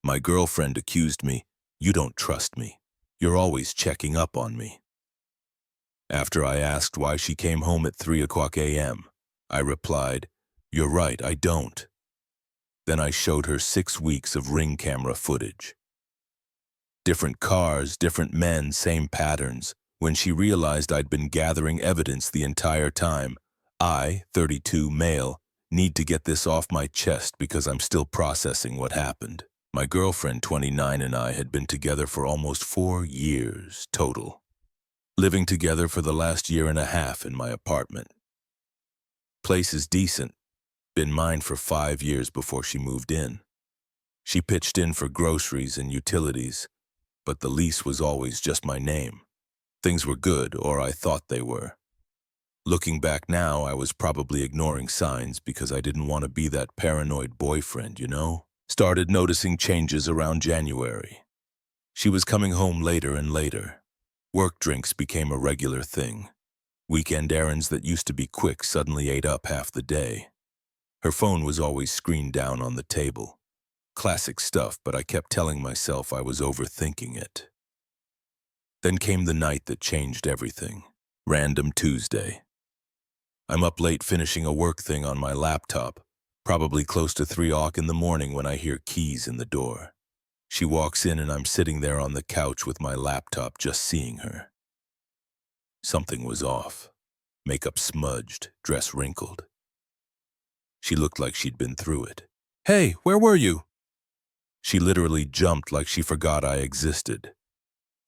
My girlfriend accused me, "You don't trust me. You're always checking up on me." After I asked why she came home at 3 a.m., I replied, "You're right, I don't." Then I showed her 6 weeks of Ring camera footage. Different cars, different men, same patterns. When she realized I'd been gathering evidence the entire time, I, 32, male, need to get this off my chest because I'm still processing what happened. My girlfriend, 29, and I had been together for almost 4 years total, living together for the last year and a half in my apartment. Place is decent, been mine for 5 years before she moved in. She pitched in for groceries and utilities, but the lease was always just my name. Things were good, or I thought they were. Looking back now, I was probably ignoring signs because I didn't want to be that paranoid boyfriend, you know? Started noticing changes around January. She was coming home later and later. Work drinks became a regular thing. Weekend errands that used to be quick suddenly ate up half the day. Her phone was always screened down on the table. Classic stuff, but I kept telling myself I was overthinking it. Then came the night that changed everything. Random Tuesday. I'm up late finishing a work thing on my laptop, probably close to 3 o'clock in the morning when I hear keys in the door. She walks in and I'm sitting there on the couch with my laptop just seeing her. Something was off. Makeup smudged, dress wrinkled. She looked like she'd been through it. "Hey, where were you?" She literally jumped like she forgot I existed.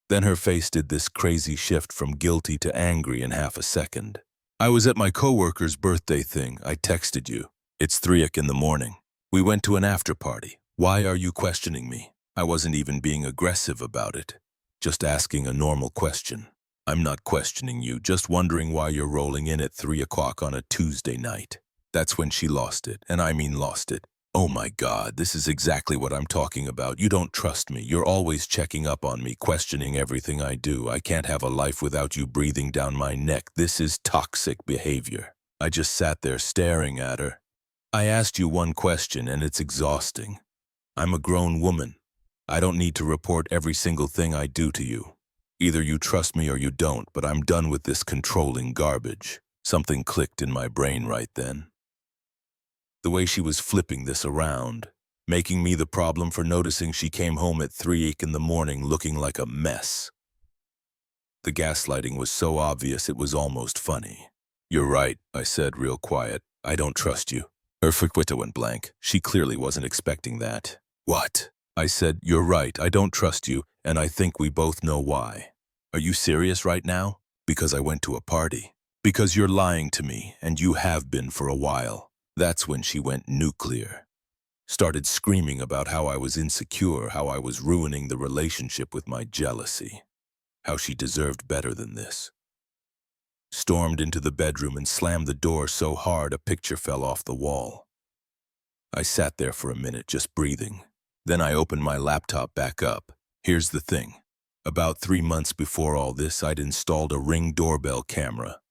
Then her face did this crazy shift from guilty to angry in half a second. "I was at my coworker's birthday thing. I texted you. It's 3 in the morning. We went to an after party. Why are you questioning me?" I wasn't even being aggressive about it. Just asking a normal question. "I'm not questioning you, just wondering why you're rolling in at 3 o'clock on a Tuesday night." That's when she lost it, and I mean lost it. "Oh my God, this is exactly what I'm talking about. You don't trust me. You're always checking up on me, questioning everything I do. I can't have a life without you breathing down my neck. This is toxic behavior." I just sat there staring at her. "I asked you one question and it's exhausting. I'm a grown woman. I don't need to report every single thing I do to you. Either you trust me or you don't, but I'm done with this controlling garbage." Something clicked in my brain right then. The way she was flipping this around, making me the problem for noticing she came home at 3 in the morning looking like a mess. The gaslighting was so obvious it was almost funny. "You're right," I said real quiet. "I don't trust you." Her fuquita went blank. She clearly wasn't expecting that. "What?" I said, "You're right, I don't trust you, and I think we both know why." "Are you serious right now?" "Because I went to a party." "Because you're lying to me, and you have been for a while." That's when she went nuclear. Started screaming about how I was insecure, how I was ruining the relationship with my jealousy, how she deserved better than this. Stormed into the bedroom and slammed the door so hard a picture fell off the wall. I sat there for a minute just breathing. Then I opened my laptop back up. Here's the thing. About 3 months before all this, I'd installed a Ring doorbell camera.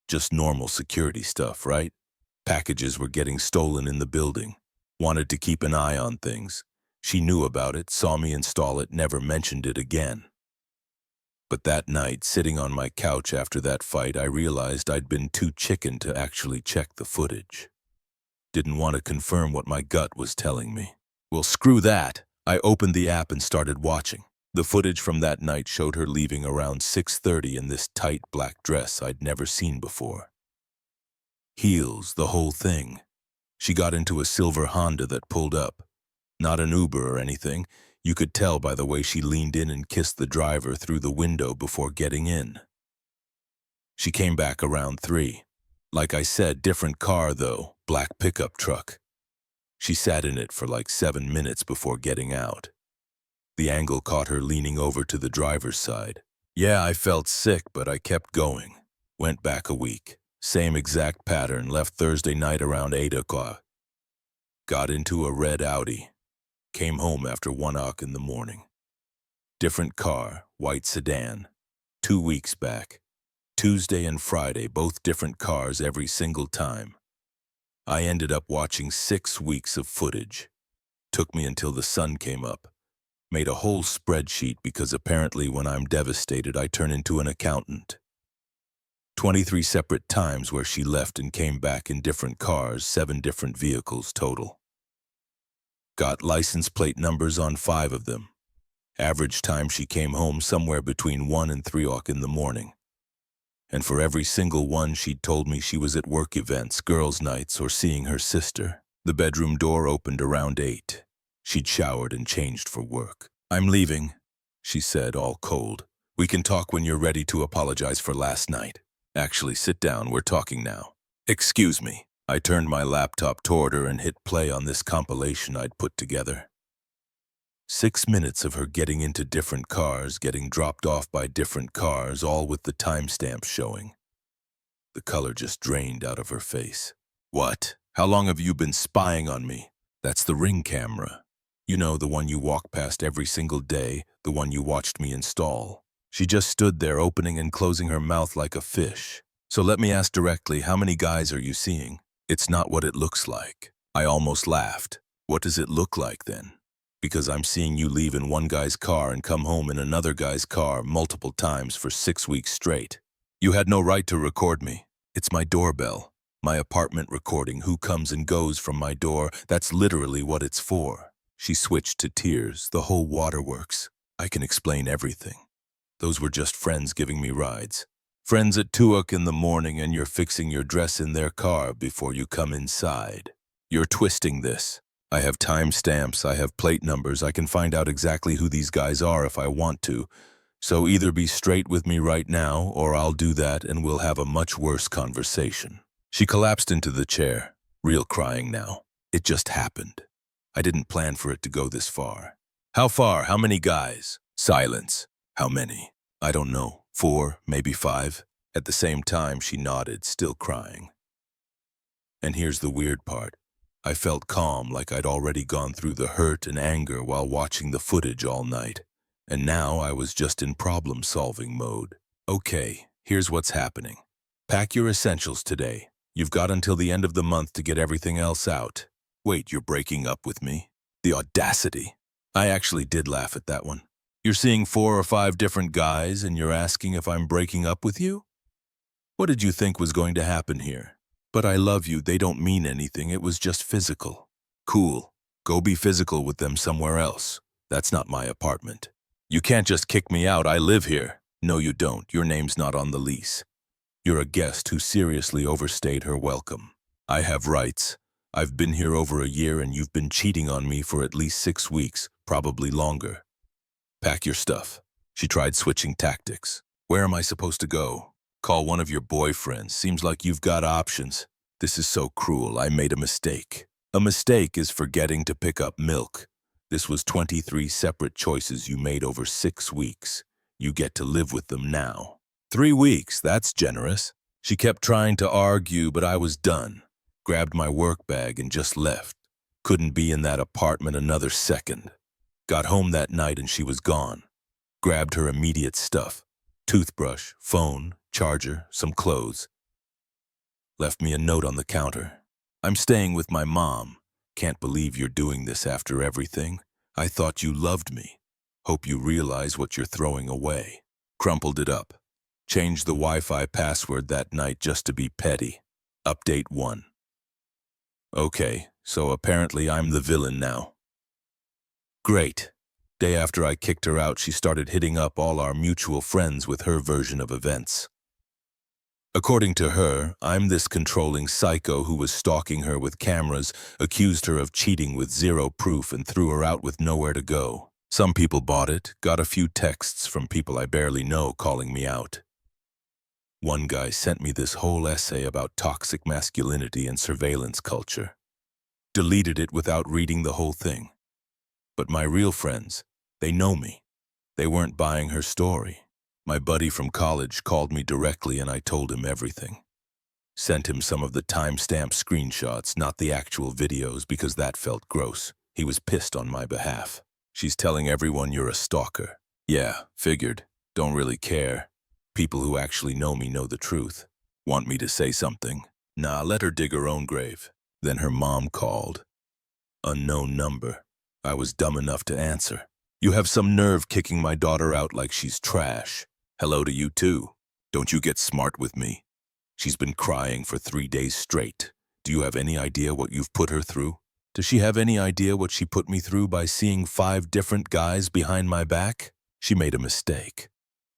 Just normal security stuff, right? Packages were getting stolen in the building. Wanted to keep an eye on things. She knew about it, saw me install it, never mentioned it again. But that night, sitting on my couch after that fight, I realized I'd been too chicken to actually check the footage. Didn't want to confirm what my gut was telling me. Well, screw that. I opened the app and started watching. The footage from that night showed her leaving around 6:30 in this tight black dress I'd never seen before. Heels, the whole thing. She got into a silver Honda that pulled up. Not an Uber or anything. You could tell by the way she leaned in and kissed the driver through the window before getting in. She came back around 3. Like I said, different car though, black pickup truck. She sat in it for like 7 minutes before getting out. The angle caught her leaning over to the driver's side. Yeah, I felt sick, but I kept going. Went back a week. Same exact pattern, left Thursday night around 8 o'clock. Got into a red Audi. Came home after 1 o'clock in the morning. Different car, white sedan. 2 weeks back. Tuesday and Friday, both different cars every single time. I ended up watching 6 weeks of footage. Took me until the sun came up. Made a whole spreadsheet because apparently when I'm devastated, I turn into an accountant. 23 separate times where she left and came back in different cars, 7 different vehicles total. Got license plate numbers on 5 of them. Average time she came home somewhere between 1 and 3 o'clock in the morning. And for every single one, she'd told me she was at work events, girls' nights, or seeing her sister. The bedroom door opened around 8. She'd showered and changed for work. "I'm leaving," she said, all cold. "We can talk when you're ready to apologize for last night. Actually, sit down, we're talking now." "Excuse me." I turned my laptop toward her and hit play on this compilation I'd put together. 6 minutes of her getting into different cars, getting dropped off by different cars, all with the timestamps showing. The color just drained out of her face. "What? How long have you been spying on me?" "That's the Ring camera. You know, the one you walk past every single day, the one you watched me install." She just stood there opening and closing her mouth like a fish. "So let me ask directly, how many guys are you seeing?" "It's not what it looks like." I almost laughed. "What does it look like then?" "Because I'm seeing you leave in one guy's car and come home in another guy's car multiple times for 6 weeks straight. You had no right to record me. It's my doorbell. My apartment recording, who comes and goes from my door. That's literally what it's for." She switched to tears, the whole waterworks. "I can explain everything. Those were just friends giving me rides. Friends at 2 o'clock in the morning, and you're fixing your dress in their car before you come inside. You're twisting this. I have timestamps, I have plate numbers, I can find out exactly who these guys are if I want to. So either be straight with me right now, or I'll do that and we'll have a much worse conversation." She collapsed into the chair, real crying now. It just happened. I didn't plan for it to go this far. "How far? How many guys?" Silence. "How many?" "I don't know. 4, maybe 5. At the same time, she nodded, still crying. And here's the weird part. I felt calm, like I'd already gone through the hurt and anger while watching the footage all night. And now I was just in problem-solving mode. "Okay, here's what's happening. Pack your essentials today. You've got until the end of the month to get everything else out." "Wait, you're breaking up with me?" The audacity. I actually did laugh at that one. "You're seeing 4 or 5 different guys and you're asking if I'm breaking up with you? What did you think was going to happen here? But I love you, they don't mean anything, it was just physical." "Cool. Go be physical with them somewhere else. That's not my apartment." "You can't just kick me out, I live here." "No, you don't. Your name's not on the lease. You're a guest who seriously overstayed her welcome. I have rights. I've been here over a year and you've been cheating on me for at least 6 weeks, probably longer. Pack your stuff." She tried switching tactics. "Where am I supposed to go?" "Call one of your boyfriends. Seems like you've got options." "This is so cruel. I made a mistake." "A mistake is forgetting to pick up milk. This was 23 separate choices you made over 6 weeks. You get to live with them now." 3 weeks, that's generous. She kept trying to argue, but I was done. Grabbed my work bag and just left. Couldn't be in that apartment another second. Got home that night and she was gone. Grabbed her immediate stuff. Toothbrush, phone, charger, some clothes. Left me a note on the counter. "I'm staying with my mom. Can't believe you're doing this after everything. I thought you loved me. Hope you realize what you're throwing away." Crumpled it up. Changed the Wi-Fi password that night just to be petty. Update 1. Okay, so apparently I'm the villain now. Great. Day after I kicked her out, she started hitting up all our mutual friends with her version of events. According to her, I'm this controlling psycho who was stalking her with cameras, accused her of cheating with 0 proof, and threw her out with nowhere to go. Some people bought it, got a few texts from people I barely know calling me out. One guy sent me this whole essay about toxic masculinity and surveillance culture. Deleted it without reading the whole thing. But my real friends, they know me. They weren't buying her story. My buddy from college called me directly and I told him everything. Sent him some of the timestamp screenshots, not the actual videos, because that felt gross. He was pissed on my behalf. "She's telling everyone you're a stalker." "Yeah, figured. Don't really care. People who actually know me know the truth. Want me to say something?" "Nah, let her dig her own grave." Then her mom called. Unknown number. I was dumb enough to answer. You have some nerve kicking my daughter out like she's trash. Hello to you too. Don't you get smart with me. She's been crying for 3 days straight. Do you have any idea what you've put her through? Does she have any idea what she put me through by seeing 5 different guys behind my back? She made a mistake.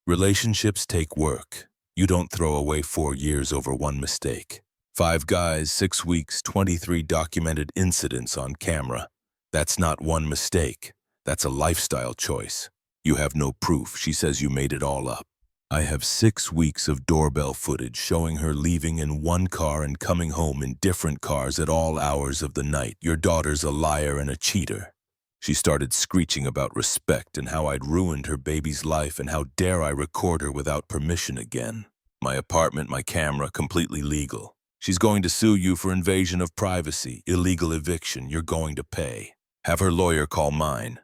Relationships take work. You don't throw away 4 years over one mistake. 5 guys, 6 weeks, 23 documented incidents on camera. That's not one mistake. That's a lifestyle choice. You have no proof. She says you made it all up. I have 6 weeks of doorbell footage showing her leaving in one car and coming home in different cars at all hours of the night. Your daughter's a liar and a cheater. She started screeching about respect and how I'd ruined her baby's life and how dare I record her without permission again. My apartment, my camera, completely legal. She's going to sue you for invasion of privacy, illegal eviction. You're going to pay. Have her lawyer call mine.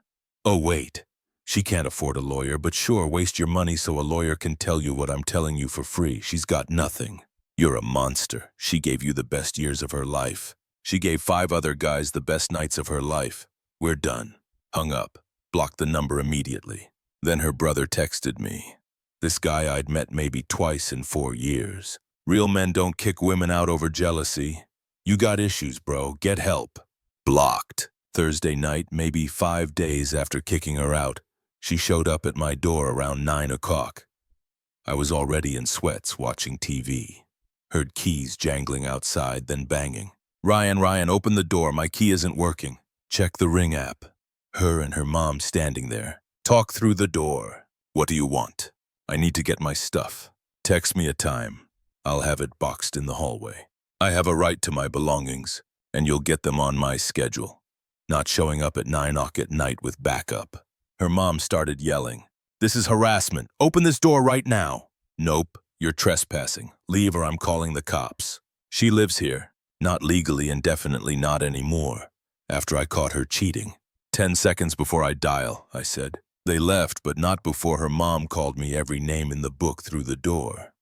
Oh, wait. She can't afford a lawyer, but sure, waste your money so a lawyer can tell you what I'm telling you for free. She's got nothing. You're a monster. She gave you the best years of her life. She gave 5 other guys the best nights of her life. We're done. Hung up. Blocked the number immediately. Then her brother texted me. This guy I'd met maybe twice in 4 years. Real men don't kick women out over jealousy. You got issues, bro. Get help. Blocked. Thursday night, maybe 5 days after kicking her out, she showed up at my door around 9 o'clock. I was already in sweats watching TV. Heard keys jangling outside, then banging. Ryan, open the door. My key isn't working. Check the Ring app. Her and her mom standing there. Talk through the door. What do you want? I need to get my stuff. Text me a time. I'll have it boxed in the hallway. I have a right to my belongings, and you'll get them on my schedule. Not showing up at 9 o'clock at night with backup. Her mom started yelling. This is harassment. Open this door right now. Nope, you're trespassing. Leave or I'm calling the cops. She lives here. Not legally and definitely not anymore. After I caught her cheating. 10 seconds before I dial, I said. They left, but not before her mom called me every name in the book through the door.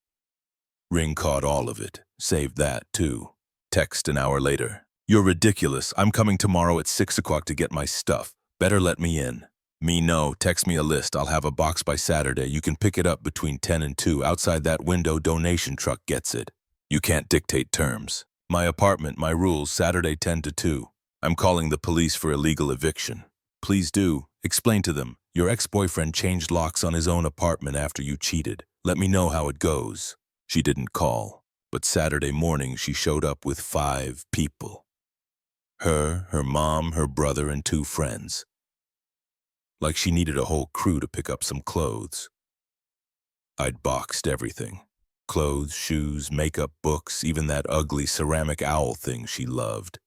Ring caught all of it. Saved that, too. Text an hour later. You're ridiculous. I'm coming tomorrow at 6 o'clock to get my stuff. Better let me in. Me, no. Text me a list. I'll have a box by Saturday. You can pick it up between 10 and 2. Outside that window, donation truck gets it. You can't dictate terms. My apartment, my rules, Saturday 10 to 2. I'm calling the police for illegal eviction. Please do. Explain to them. Your ex-boyfriend changed locks on his own apartment after you cheated. Let me know how it goes. She didn't call, but Saturday morning she showed up with 5 people. Her mom, her brother, and 2 friends. Like she needed a whole crew to pick up some clothes. I'd boxed everything. Clothes, shoes, makeup, books, even that ugly ceramic owl thing she loved.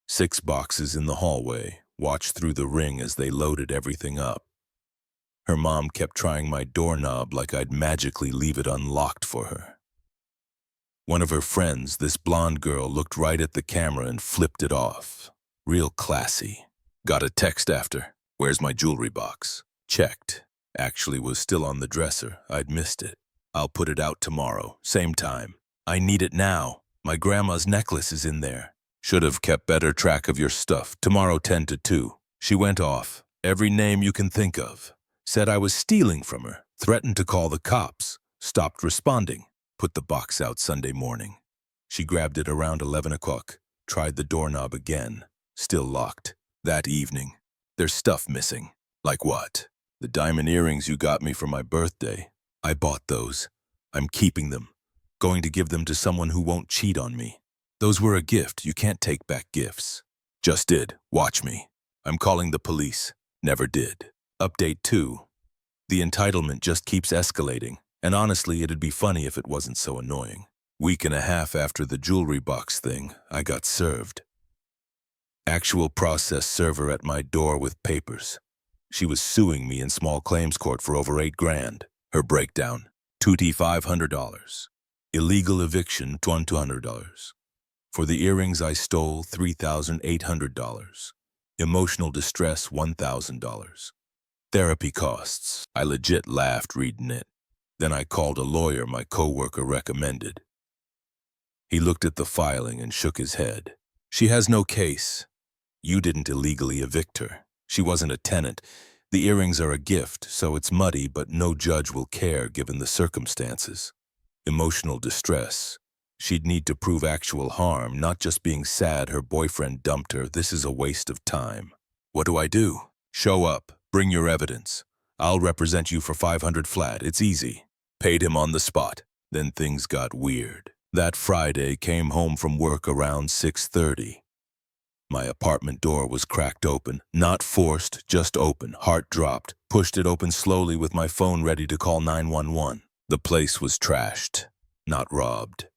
6 boxes in the hallway, watched through the Ring as they loaded everything up. Her mom kept trying my doorknob like I'd magically leave it unlocked for her. One of her friends, this blonde girl, looked right at the camera and flipped it off. Real classy. Got a text after. Where's my jewelry box? Checked. Actually was still on the dresser. I'd missed it. I'll put it out tomorrow, same time. I need it now. My grandma's necklace is in there. Should have kept better track of your stuff. Tomorrow 10 to 2. She went off. Every name you can think of. Said I was stealing from her. Threatened to call the cops. Stopped responding. Put the box out Sunday morning. She grabbed it around 11 o'clock. Tried the doorknob again. Still locked. That evening. There's stuff missing. Like what? The diamond earrings you got me for my birthday. I bought those. I'm keeping them. Going to give them to someone who won't cheat on me. Those were a gift. You can't take back gifts. Just did. Watch me. I'm calling the police. Never did. Update 2. The entitlement just keeps escalating. And honestly, it'd be funny if it wasn't so annoying. Week and a half after the jewelry box thing, I got served. Actual process server at my door with papers. She was suing me in small claims court for over $8 grand. Her breakdown, tutti $500. Illegal eviction, $200. For the earrings I stole, $3,800. Emotional distress, $1,000. Therapy costs. I legit laughed reading it. Then I called a lawyer my coworker recommended. He looked at the filing and shook his head. She has no case. You didn't illegally evict her. She wasn't a tenant. The earrings are a gift, so it's muddy, but no judge will care given the circumstances. Emotional distress. She'd need to prove actual harm, not just being sad her boyfriend dumped her. This is a waste of time. What do I do? Show up. Bring your evidence. I'll represent you for 500 flat. It's easy. Paid him on the spot. Then things got weird. That Friday, came home from work around 6:30. My apartment door was cracked open. Not forced, just open. Heart dropped. Pushed it open slowly with my phone ready to call 911. The place was trashed. Not robbed.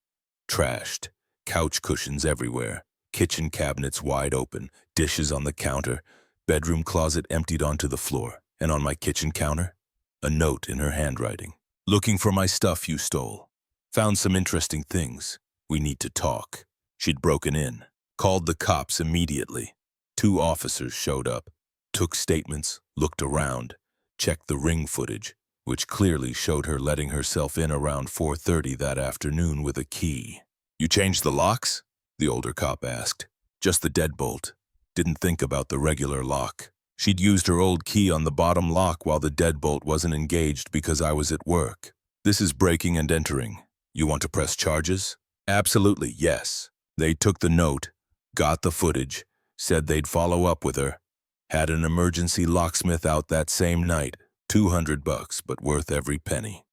Trashed. Couch cushions everywhere. Kitchen cabinets wide open. Dishes on the counter. Bedroom closet emptied onto the floor. And on my kitchen counter, a note in her handwriting. Looking for my stuff you stole. Found some interesting things. We need to talk. She'd broken in. Called the cops immediately. 2 officers showed up. Took statements. Looked around. Checked the ring footage, which clearly showed her letting herself in around 4:30 that afternoon with a key. You changed the locks? The older cop asked. Just the deadbolt. Didn't think about the regular lock. She'd used her old key on the bottom lock while the deadbolt wasn't engaged because I was at work. This is breaking and entering. You want to press charges? Absolutely, yes. They took the note, got the footage, said they'd follow up with her. Had an emergency locksmith out that same night. $200, but worth every penny.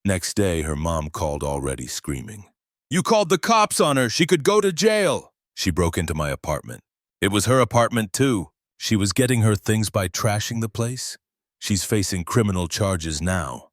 Next day, her mom called already screaming. You called the cops on her. She could go to jail. She broke into my apartment. It was her apartment, too. She was getting her things by trashing the place. She's facing criminal charges now.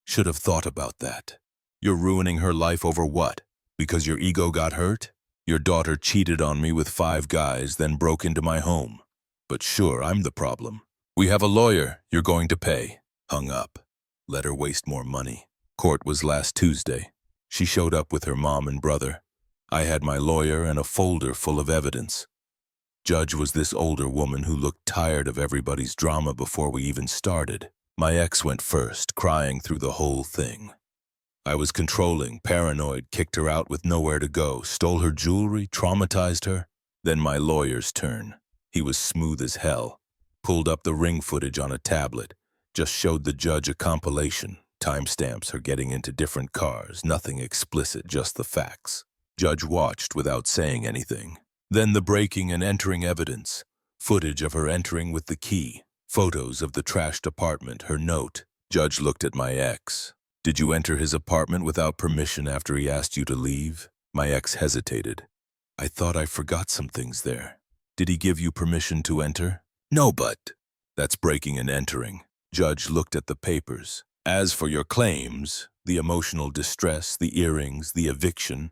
Should have thought about that. You're ruining her life over what? Because your ego got hurt? Your daughter cheated on me with 5 guys, then broke into my home. But sure, I'm the problem. We have a lawyer. You're going to pay. Hung up. Let her waste more money. Court was last Tuesday. She showed up with her mom and brother. I had my lawyer and a folder full of evidence. Judge was this older woman who looked tired of everybody's drama before we even started. My ex went first, crying through the whole thing. I was controlling, paranoid, kicked her out with nowhere to go, stole her jewelry, traumatized her. Then my lawyer's turn. He was smooth as hell. Pulled up the ring footage on a tablet. Just showed the judge a compilation. Timestamps her getting into different cars. Nothing explicit, just the facts. Judge watched without saying anything. Then the breaking and entering evidence. Footage of her entering with the key. Photos of the trashed apartment, her note. Judge looked at my ex. Did you enter his apartment without permission after he asked you to leave? My ex hesitated. I thought I forgot some things there. Did he give you permission to enter? No, but... That's breaking and entering. Judge looked at the papers. As for your claims, the emotional distress, the earrings, the eviction,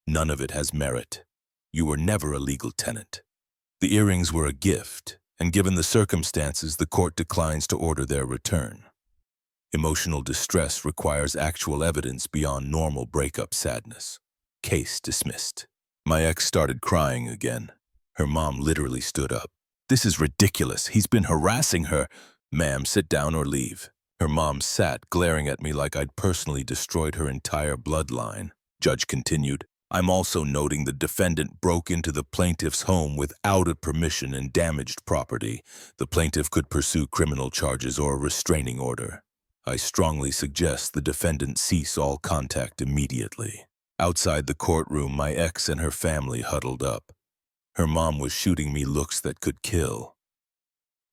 none of it has merit. You were never a legal tenant. The earrings were a gift, and given the circumstances, the court declines to order their return. Emotional distress requires actual evidence beyond normal breakup sadness. Case dismissed. My ex started crying again. Her mom literally stood up. This is ridiculous. He's been harassing her. Ma'am, sit down or leave. Her mom sat, glaring at me like I'd personally destroyed her entire bloodline. Judge continued. I'm also noting the defendant broke into the plaintiff's home without a permission and damaged property. The plaintiff could pursue criminal charges or a restraining order. I strongly suggest the defendant cease all contact immediately. Outside the courtroom, my ex and her family huddled up. Her mom was shooting me looks that could kill.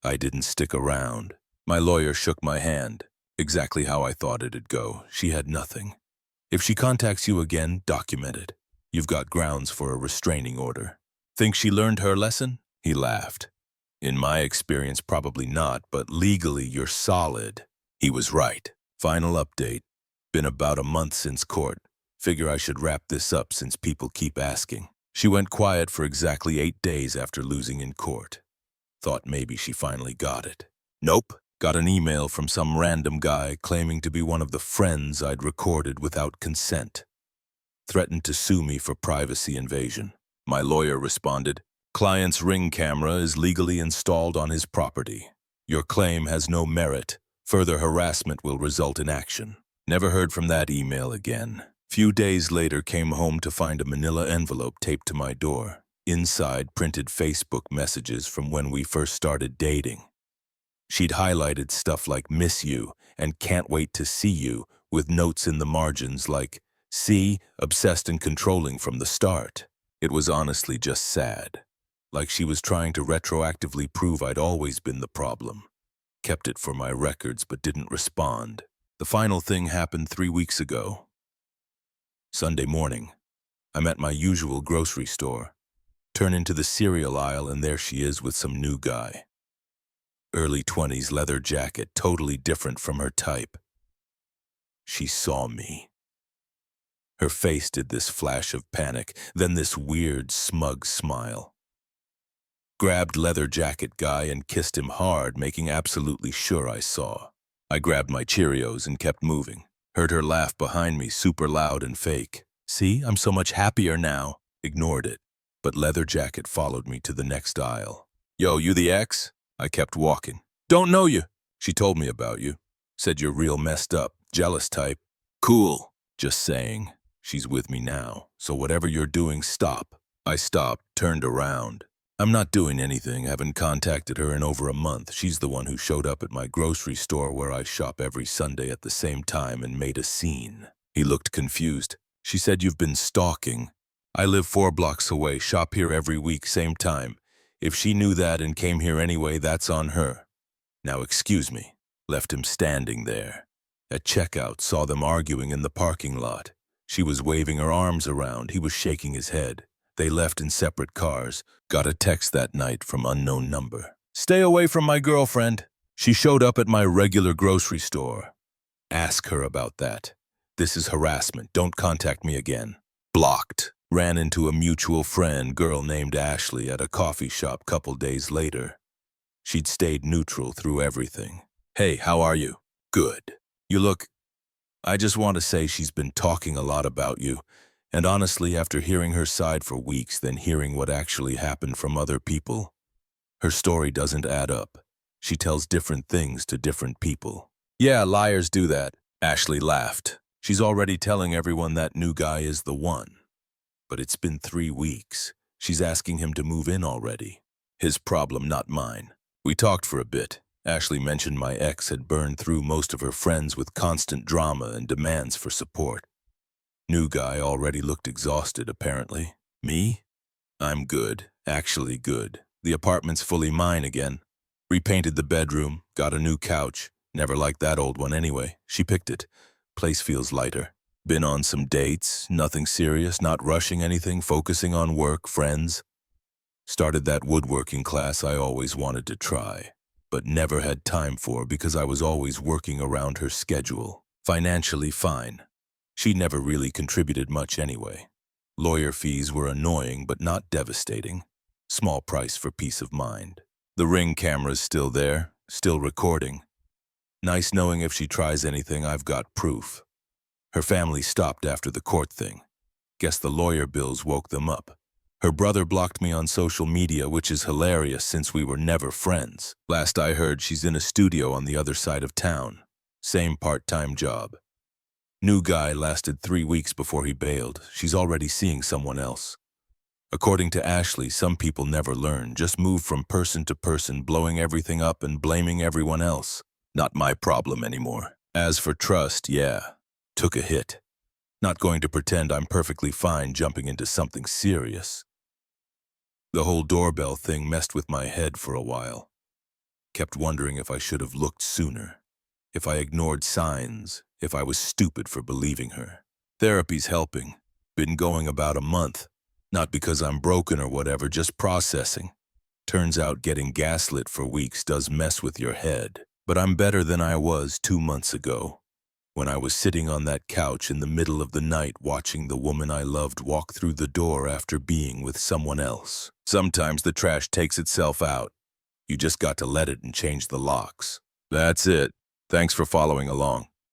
I didn't stick around. My lawyer shook my hand. Exactly how I thought it'd go. She had nothing. If she contacts you again, document it. You've got grounds for a restraining order. Think she learned her lesson? He laughed. In my experience, probably not, but legally you're solid. He was right. Final update. Been about a month since court. Figure I should wrap this up since people keep asking. She went quiet for exactly 8 days after losing in court. Thought maybe she finally got it. Nope. Got an email from some random guy claiming to be one of the friends I'd recorded without consent. Threatened to sue me for privacy invasion. My lawyer responded, client's ring camera is legally installed on his property. Your claim has no merit. Further harassment will result in action. Never heard from that email again. Few days later came home to find a manila envelope taped to my door. Inside, printed Facebook messages from when we first started dating. She'd highlighted stuff like "miss you" and "can't wait to see you" with notes in the margins like, "See, obsessed and controlling from the start." It was honestly just sad. Like she was trying to retroactively prove I'd always been the problem. Kept it for my records but didn't respond. The final thing happened 3 weeks ago. Sunday morning, I'm at my usual grocery store. Turn into the cereal aisle and there she is with some new guy. Early 20s, leather jacket, totally different from her type. She saw me. Her face did this flash of panic, then this weird, smug smile. Grabbed leather jacket guy and kissed him hard, making absolutely sure I saw. I grabbed my Cheerios and kept moving. Heard her laugh behind me, super loud and fake. "See, I'm so much happier now." Ignored it, but leather jacket followed me to the next aisle. "Yo, you the ex?" I kept walking. "Don't know you." "She told me about you. Said you're real messed up, jealous type." "Cool." "Just saying. She's with me now, so whatever you're doing, stop." I stopped, turned around. "I'm not doing anything, haven't contacted her in over a month. She's the one who showed up at my grocery store where I shop every Sunday at the same time and made a scene." He looked confused. "She said you've been stalking. I live 4 blocks away, shop here every week, same time. If she knew that and came here anyway, that's on her." "Now excuse me." Left him standing there. At checkout, saw them arguing in the parking lot. She was waving her arms around, he was shaking his head. They left in separate cars. Got a text that night from unknown number. "Stay away from my girlfriend. She showed up at my regular grocery store. Ask her about that. This is harassment. Don't contact me again." Blocked. Ran into a mutual friend, girl named Ashley, at a coffee shop couple days later. She'd stayed neutral through everything. "Hey, how are you?" "Good. You look..." I just want to say she's been talking a lot about you. And honestly, after hearing her side for weeks, then hearing what actually happened from other people, her story doesn't add up. She tells different things to different people. "Yeah, liars do that." Ashley laughed. "She's already telling everyone that new guy is the one. But it's been 3 weeks. She's asking him to move in already. His problem, not mine." We talked for a bit. Ashley mentioned my ex had burned through most of her friends with constant drama and demands for support. New guy already looked exhausted, apparently. Me? I'm good, actually good. The apartment's fully mine again. Repainted the bedroom, got a new couch. Never liked that old one anyway. She picked it. Place feels lighter. Been on some dates, nothing serious, not rushing anything, focusing on work, friends. Started that woodworking class I always wanted to try, but never had time for because I was always working around her schedule. Financially fine. She never really contributed much anyway. Lawyer fees were annoying but not devastating. Small price for peace of mind. The Ring camera's still there, still recording. Nice knowing if she tries anything, I've got proof. Her family stopped after the court thing. Guess the lawyer bills woke them up. Her brother blocked me on social media, which is hilarious since we were never friends. Last I heard, she's in a studio on the other side of town. Same part-time job. New guy lasted 3 weeks before he bailed. She's already seeing someone else. According to Ashley, some people never learn, just move from person to person, blowing everything up and blaming everyone else. Not my problem anymore. As for trust, yeah. Took a hit. Not going to pretend I'm perfectly fine jumping into something serious. The whole doorbell thing messed with my head for a while. Kept wondering if I should have looked sooner. If I ignored signs. If I was stupid for believing her. Therapy's helping. Been going about a month. Not because I'm broken or whatever, just processing. Turns out getting gaslit for weeks does mess with your head. But I'm better than I was 2 months ago. When I was sitting on that couch in the middle of the night watching the woman I loved walk through the door after being with someone else. Sometimes the trash takes itself out. You just got to let it and change the locks. That's it. Thanks for following along.